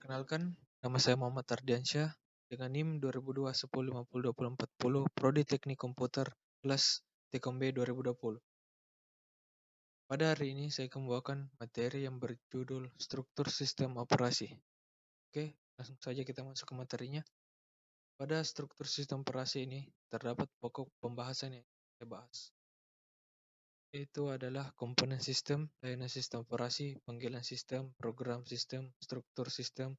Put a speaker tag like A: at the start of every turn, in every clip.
A: Perkenalkan, nama saya Muhammad Ardiansyah dengan NIM 2002 10 50 20 40, Prodi Teknik Komputer, kelas Tekon B 2020. Pada hari ini saya akan membawakan materi yang berjudul Struktur Sistem Operasi. Oke, langsung saja kita masuk ke materinya. Pada struktur sistem operasi ini terdapat pokok pembahasan yang kita bahas. Itu adalah komponen sistem, layanan sistem operasi, panggilan sistem, program sistem, struktur sistem,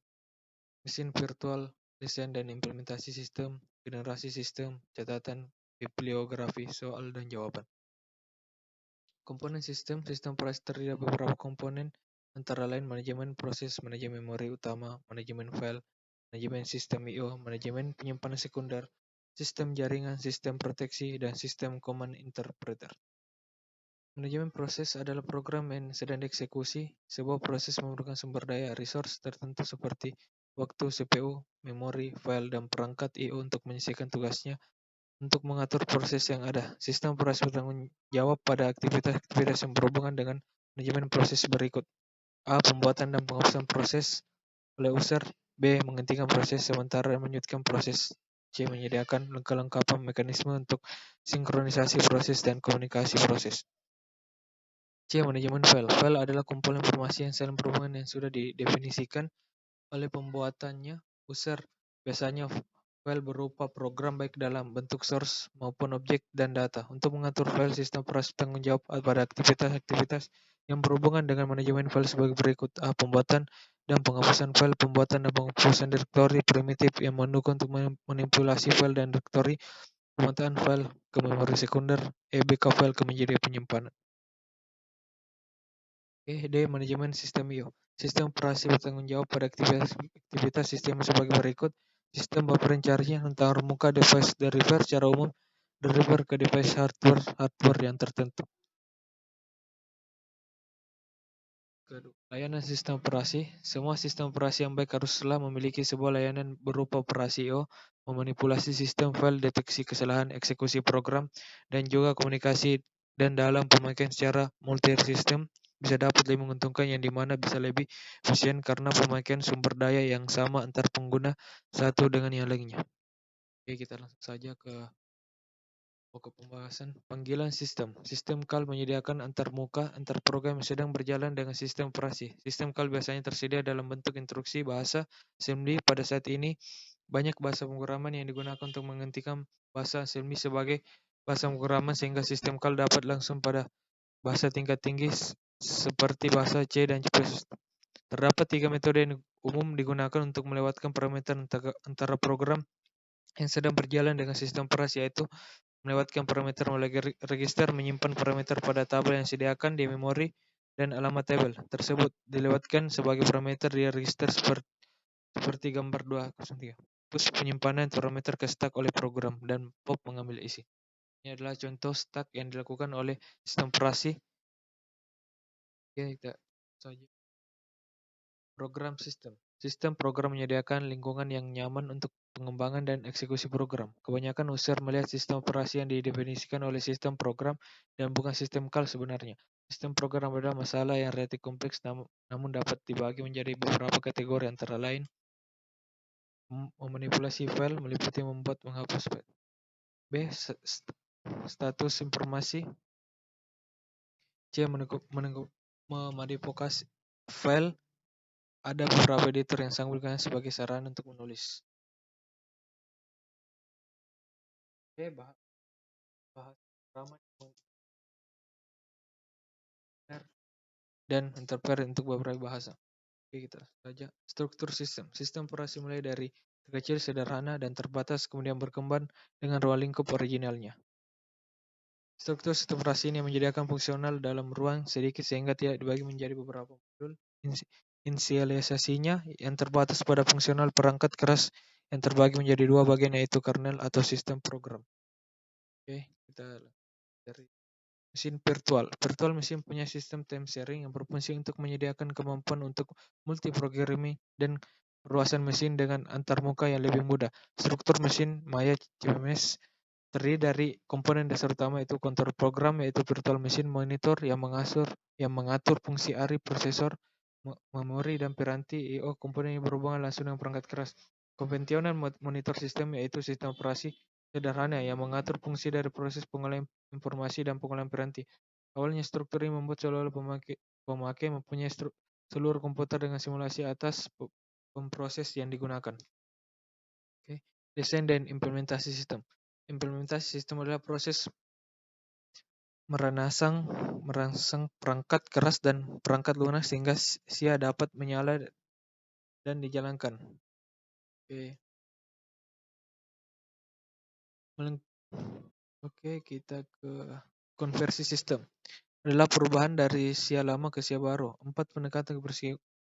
A: mesin virtual, desain dan implementasi sistem, generasi sistem, catatan, bibliografi, soal dan jawaban. Komponen sistem operasi terdiri dari beberapa komponen, antara lain manajemen proses, manajemen memori utama, manajemen file, manajemen sistem I/O, manajemen penyimpanan sekunder, sistem jaringan, sistem proteksi, dan sistem command interpreter. Manajemen proses adalah program yang sedang dieksekusi. Sebuah proses memerlukan sumber daya resource tertentu seperti waktu, CPU, memori, file, dan perangkat I/O untuk menyelesaikan tugasnya. Untuk mengatur proses yang ada, sistem operasi bertanggung jawab pada aktivitas-aktivitas yang berhubungan dengan manajemen proses berikut. A. Pembuatan dan penghapusan proses oleh user. B. Menghentikan proses sementara dan melanjutkan proses. C. Menyediakan kelengkapan mekanisme untuk sinkronisasi proses dan komunikasi proses. C. Manajemen file. File adalah kumpulan informasi yang saling berhubungan yang sudah didefinisikan oleh pembuatannya user. Biasanya file berupa program baik dalam bentuk source maupun objek dan data. Untuk mengatur file, sistem operasi bertanggung jawab pada aktivitas-aktivitas yang berhubungan dengan manajemen file sebagai berikut. A. Pembuatan dan penghapusan file. Pembuatan dan penghapusan direktori primitif yang mendukung untuk manipulasi file dan direktori. Pemetaan file ke memori sekunder. Backup file ke media penyimpanan. D. Manajemen sistem I/O. Sistem operasi bertanggung jawab pada aktivitas sistem sebagai berikut. Sistem buffer charge tentang muka device driver secara umum deliver ke device hardware yang tertentu. Layanan sistem operasi. Semua sistem operasi yang baik haruslah memiliki sebuah layanan berupa operasi I/O, memanipulasi sistem file, deteksi kesalahan, eksekusi program, dan juga komunikasi dan dalam pemakaian secara multi-sistem bisa dapat lebih menguntungkan, yang dimana bisa lebih efisien karena pemakaian sumber daya yang sama antar pengguna satu dengan yang lainnya. Oke, kita langsung saja ke pokok pembahasan. Panggilan sistem. Sistem call menyediakan antar program yang sedang berjalan dengan sistem operasi. Sistem call biasanya tersedia dalam bentuk instruksi bahasa assembly. Pada saat ini, banyak bahasa pemrograman yang digunakan untuk menggantikan bahasa assembly sebagai bahasa pemrograman, sehingga sistem call dapat langsung pada bahasa tingkat tinggi seperti bahasa C dan C++. Terdapat 3 metode yang umum digunakan untuk melewatkan parameter antara program yang sedang berjalan dengan sistem operasi, yaitu melewatkan parameter melalui register, menyimpan parameter pada tabel yang disediakan di memori, dan alamat tabel tersebut dilewatkan sebagai parameter di register seperti gambar 203. Terus penyimpanan parameter ke stack oleh program dan pop mengambil isi. Ini adalah contoh stack yang dilakukan oleh sistem operasi. Ya, kita saja. Program sistem. Sistem program menyediakan lingkungan yang nyaman untuk pengembangan dan eksekusi program. Kebanyakan user melihat sistem operasi yang didefinisikan oleh sistem program dan bukan sistem call sebenarnya. Sistem program adalah masalah yang relatif kompleks namun dapat dibagi menjadi beberapa kategori, antara lain memanipulasi file meliputi membuat menghapus file. B. Status informasi. C. Memanipulasi file. Ada beberapa editor yang sangat digunakan sebagai sarana untuk menulis. Bahas ramai dan interpret untuk beberapa bahasa. Oke, kita saja. Struktur sistem. Sistem operasi mulai dari terkecil, sederhana, dan terbatas, kemudian berkembang dengan ruang lingkup originalnya. Struktur sistem operasi ini menyediakan fungsional dalam ruang sedikit sehingga tidak dibagi menjadi beberapa modul. Inisialisasinya yang terbatas pada fungsional perangkat keras yang terbagi menjadi dua bagian, yaitu kernel atau sistem program. Oke, kita dari mesin virtual. Virtual machine punya sistem time sharing yang berfungsi untuk menyediakan kemampuan untuk multiprogramming dan perluasan mesin dengan antarmuka yang lebih mudah. Struktur mesin Maya CMS terdiri dari komponen dasar utama, yaitu kontrol program, yaitu virtual machine monitor yang mengatur fungsi ARI prosesor, memori dan piranti I/O komponen yang berhubungan langsung dengan perangkat keras. Konvensional monitor sistem yaitu sistem operasi sederhana yang mengatur fungsi dari proses pengolahan informasi dan pengolahan piranti. Awalnya struktur ini membuat seolah-olah pemakai mempunyai seluruh komputer dengan simulasi atas pemproses yang digunakan. Okay. Desain dan implementasi sistem. Implementasi sistem adalah proses merangsang perangkat keras dan perangkat lunak sehingga SIA dapat menyala dan dijalankan. Oke. Oke, kita ke konversi sistem. Adalah perubahan dari SIA lama ke SIA baru. 4 pendekatan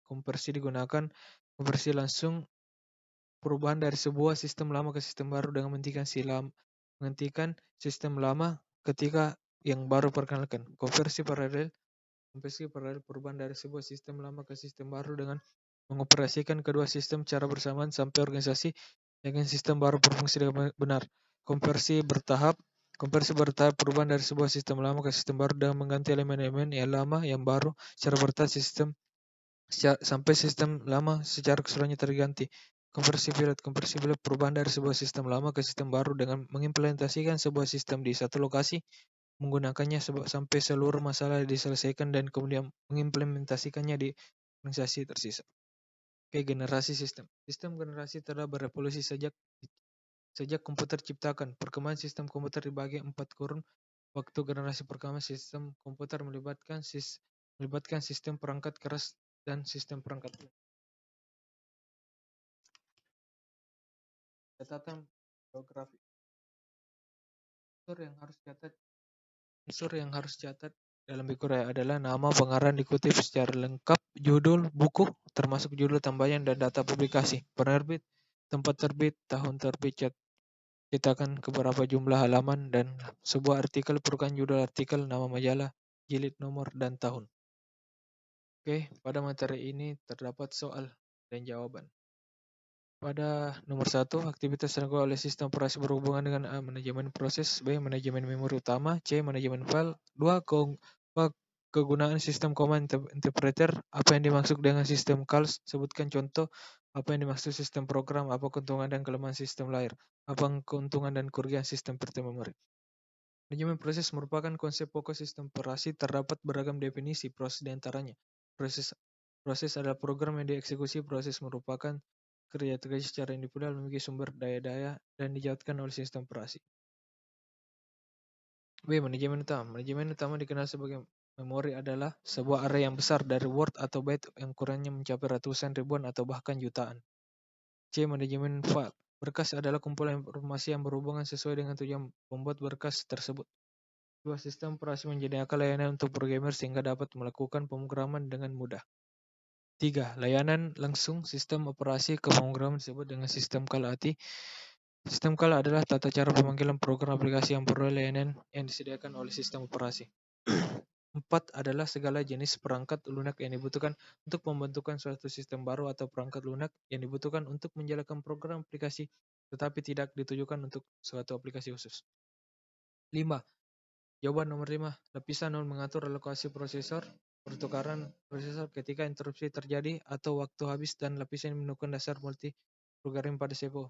A: konversi digunakan. Konversi langsung perubahan dari sebuah sistem lama ke sistem baru dengan menghentikan sistem lama ketika yang baru perkenalkan. Konversi paralel perubahan dari sebuah sistem lama ke sistem baru dengan mengoperasikan kedua sistem secara bersamaan sampai organisasi dengan sistem baru berfungsi dengan benar. Konversi bertahap perubahan dari sebuah sistem lama ke sistem baru dengan mengganti elemen-elemen yang lama yang baru secara bertahap sampai sistem lama secara keseluruhannya terganti. Konversi pilot perubahan dari sebuah sistem lama ke sistem baru dengan mengimplementasikan sebuah sistem di satu lokasi, menggunakannya sampai seluruh masalah diselesaikan dan kemudian mengimplementasikannya di organisasi tersisa. Oke, generasi sistem. Sistem generasi telah berevolusi sejak komputer diciptakan. Perkembangan sistem komputer dibagi 4 kurun. Waktu generasi pertama sistem komputer melibatkan sistem perangkat keras dan sistem perangkat lunak. Catatan geografi. Unsur yang harus catat dalam buku raya adalah nama pengarang dikutip secara lengkap, judul buku, termasuk judul tambahan dan data publikasi, penerbit, tempat terbit, tahun terbit, cetakan, keberapa jumlah halaman, dan sebuah artikel perlukan judul artikel, nama majalah, jilid, nomor, dan tahun. Oke, pada materi ini terdapat soal dan jawaban. Pada nomor 1, aktivitas dilakukan oleh sistem operasi berhubungan dengan A. Manajemen proses, B. Manajemen memori utama, C. Manajemen file, 2. Kegunaan sistem command interpreter. Apa yang dimaksud dengan sistem CALS? Sebutkan contoh. Apa yang dimaksud sistem program? Apa keuntungan dan kelemahan sistem layar? Apa keuntungan dan kerugian sistem virtual memory? Manajemen proses merupakan konsep pokok sistem operasi. Terdapat beragam definisi proses di antaranya. Proses adalah program yang dieksekusi. Proses merupakan kerja secara individual memiliki sumber daya dan dijawabkan oleh sistem operasi. B. Manajemen utama. Manajemen utama dikenal sebagai memori adalah sebuah array yang besar dari word atau byte yang ukurannya mencapai ratusan ribuan atau bahkan jutaan. C. Manajemen file. Berkas adalah kumpulan informasi yang berhubungan sesuai dengan tujuan pembuat berkas tersebut. Sebuah sistem operasi menyediakan layanan untuk programmer sehingga dapat melakukan pemrograman dengan mudah. 3. Layanan langsung sistem operasi ke pemrograman disebut dengan sistem call ATI. Sistem call adalah tata cara pemanggilan program aplikasi yang peroleh layanan yang disediakan oleh sistem operasi. 4 adalah segala jenis perangkat lunak yang dibutuhkan untuk pembentukan suatu sistem baru atau perangkat lunak yang dibutuhkan untuk menjalankan program aplikasi tetapi tidak ditujukan untuk suatu aplikasi khusus. 5. Jawaban nomor 5. Lapisan 0 mengatur alokasi prosesor, pertukaran prosesor ketika interupsi terjadi atau waktu habis, dan lapisan yang menentukan dasar multi-programming pada CPU.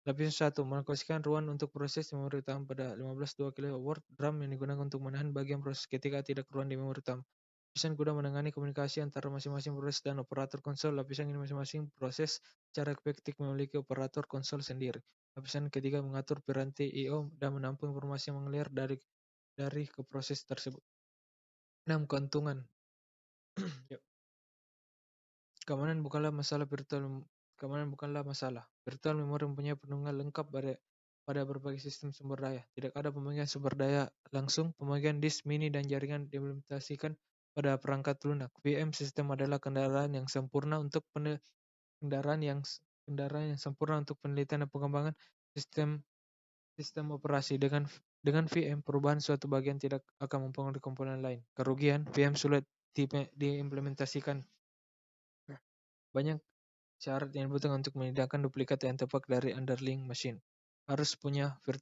A: Lapisan 1. Mengalokasikan ruang untuk proses memori utama pada 15.2 kW RAM yang digunakan untuk menahan bagian proses ketika tidak ruang di memori utama. Lapisan kedua menangani komunikasi antara masing-masing proses dan operator konsol. Lapisan ini masing-masing proses secara efektif memiliki operator konsol sendiri. Lapisan ketiga mengatur piranti I/O dan menampung informasi yang mengalir dari ke proses tersebut. 6. Keuntungan. Keamanan bukanlah masalah. Virtual memory mempunyai perlindungan lengkap pada berbagai sistem sumber daya. Tidak ada pemegang sumber daya langsung, pemegang disk mini dan jaringan diimplementasikan pada perangkat lunak. VM sistem adalah kendaraan yang sempurna untuk penelitian dan pengembangan sistem operasi. Dengan VM, perubahan suatu bagian tidak akan mempengaruhi komponen lain. Kerugian, VM sulit diimplementasikan. Banyak syarat yang dibutuhkan untuk menyediakan duplikat yang tepat dari underlying machine. Harus punya virtual